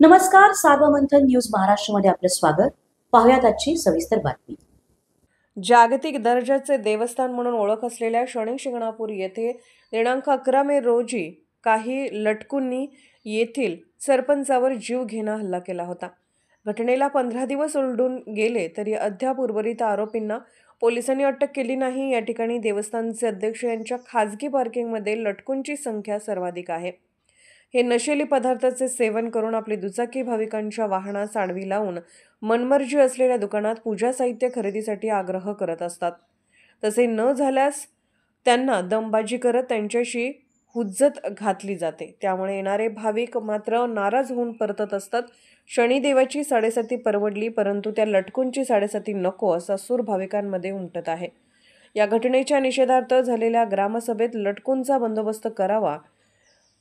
नमस्कार, सार्वमंथन न्यूज महाराष्ट्रमध्ये आपलं स्वागत. पाहुयात आजची सविस्तर बातमी. जागतिक दर्जाचे देवस्थान म्हणून ओळख असलेल्या शनी शिंगणापूर येथे दिनांक 11 मे रोजी काही लटकूंनी येथील सरपंचावर जीव घेणा हल्ला केला होता. घटनेला 15 दिवस उलटून गेले तरी अद्याप उर्वरित आरोपींना पोलिसांनी अटक केली नाही. या ठिकाणी देवस्थानचे अध्यक्ष यांच्या खासगी पार्किंगमध्ये लटकूंची संख्या सर्वाधिक आहे. हे नशेली पदार्थाचे सेवन करून आपली दुचाकी भाविकांच्या वाहनास आडवी लावून मनमर्जी असलेल्या दुकानात पूजा साहित्य खरेदीसाठी आग्रह करत असतात. तसे न झाल्यास त्यांना दमबाजी करत त्यांच्याशी हुज्जत घातली जाते. त्यामुळे येणारे भाविक मात्र नाराज होऊन परतत असतात. शनिदेवाची साडेसाती परवडली परंतु त्या लटकूंची साडेसाती नको असा सूर भाविकांमध्ये उमटत आहे. या घटनेच्या निषेधार्थ झालेल्या ग्रामसभेत लटकूंचा बंदोबस्त करावा,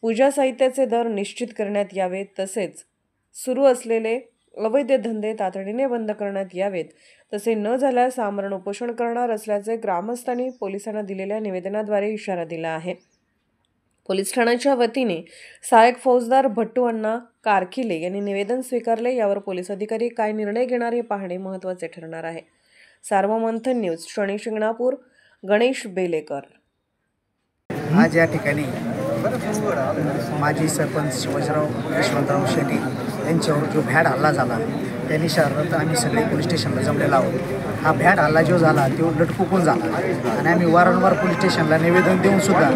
पूजा साहित्याचे दर निश्चित करण्यात यावेत, तसेच सुरू असलेले अवैध धंदे तातडीने बंद करण्यात यावेत. तसे न झाल्यास आमरण उपोषण करणार असल्याचे ग्रामस्थांनी पोलिसांना दिलेल्या निवेदनाद्वारे इशारा दिला आहे. पोलीस ठाण्याच्या वतीने सहाय्यक फौजदार भट्टू अण्णा कारखिले यांनी निवेदन स्वीकारले. यावर पोलीस अधिकारी काय निर्णय घेणार हे पाहणे महत्त्वाचे ठरणार आहे. सार्वमंथन न्यूज, शनी शिंगणापूर, गणेश बेलेकर. आज या ठिकाणी माजी सरपंच शिवाजीराव यशवंतराव शेट्टी यांच्यावर जो भ्याड हल्ला झाला त्या निषेधार्थ आम्ही सगळे पोलीस स्टेशनला जमलेलो आहोत. हा भ्याड हल्ला जो झाला तो लटकून झाला आणि आम्ही वारंवार पोलीस स्टेशनला निवेदन देऊनसुद्धा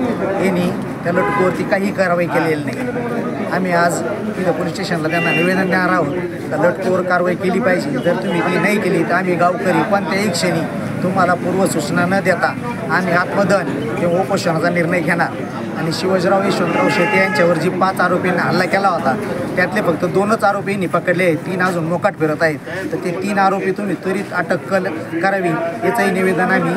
यांनी त्या लटकूवरती काही कारवाई केलेली नाही. आम्ही आज तिथं पोलीस स्टेशनला त्यांना निवेदन देणार आहोत तर लटकूवर कारवाई केली पाहिजे. जर तुम्ही ती नाही केली तर आम्ही गावकरी कोणत्याही क्षणी तुम्हाला पूर्वसूचना न देता आम्ही आत्मदहन किंवा उपोषणाचा निर्णय घेणार. आणि शिवाजीराव यशवंतराव शेट्टी यांच्यावर जी 5 आरोपींनी हल्ला केला होता त्यातले फक्त 2च आरोपींनी पकडले आहेत. 3 अजून मोकाट फिरत आहेत. तर ते 3 आरोपी तुम्ही त्वरित अटक करावी याचंही निवेदन आम्ही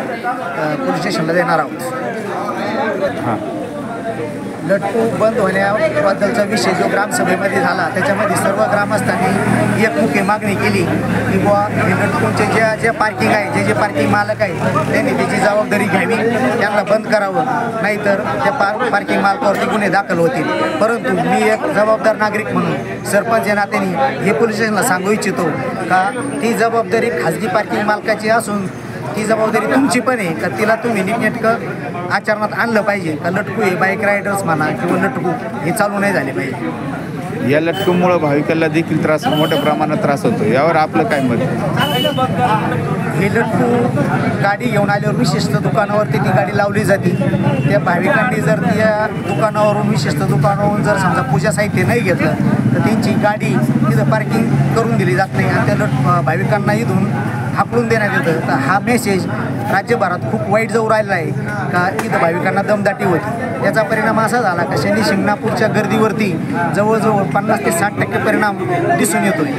पोलीस स्टेशनला देणार आहोत. लटकू बंद होण्याबद्दलचा विषय जो ग्रामसभेमध्ये झाला त्याच्यामध्ये सर्व ग्रामस्थांनी एकमुखी मागणी केली की बुवा हे लटकूंचे ज्या पार्किंग आहे, जे पार्किंग मालक आहे त्यांनी त्याची जबाबदारी घ्यावी, त्यांना बंद करावं, नाहीतर त्या पार्किंग मालकावरती गुन्हे दाखल होतील. परंतु मी एक जबाबदार नागरिक म्हणून सरपंच या नात्याने हे पोलीस स्टेशनला सांगू इच्छितो का ती जबाबदारी खाजगी पार्किंग मालकाची असून ती जबाबदारी तुमची पण आहे का तिला तुम्ही नीटनेटकं आचरणात आणलं पाहिजे. का लटकू हे बाईक रायडर्स म्हणा किंवा लटकू हे चालू नाही झाले पाहिजे. या लटकूमुळे भाविकांना देखील मोठ्या प्रमाणात त्रास होतो. यावर आपलं काय मत? हे लटकू गाडी घेऊन आल्यावर विशिष्ट दुकानावरती ती गाडी लावली जाते. त्या भाविकांनी जर त्या दुकानावरून विशिष्ट दुकानावरून जर समजा पूजा साहित्य नाही घेतलं तर त्यांची गाडी तिथं पार्किंग करून दिली जात नाही आणि त्या भाविकांना इथून हाकलून देण्यात येतं. तर हा मेसेज राज्यभरात खूप वाईट जाऊ राहिला आहे का इथं भाविकांना दमदाटी होती. याचा परिणाम असा झाला का शनी शिंगणापूरच्या गर्दीवरती जवळजवळ 50 ते 60% परिणाम दिसून येतोय.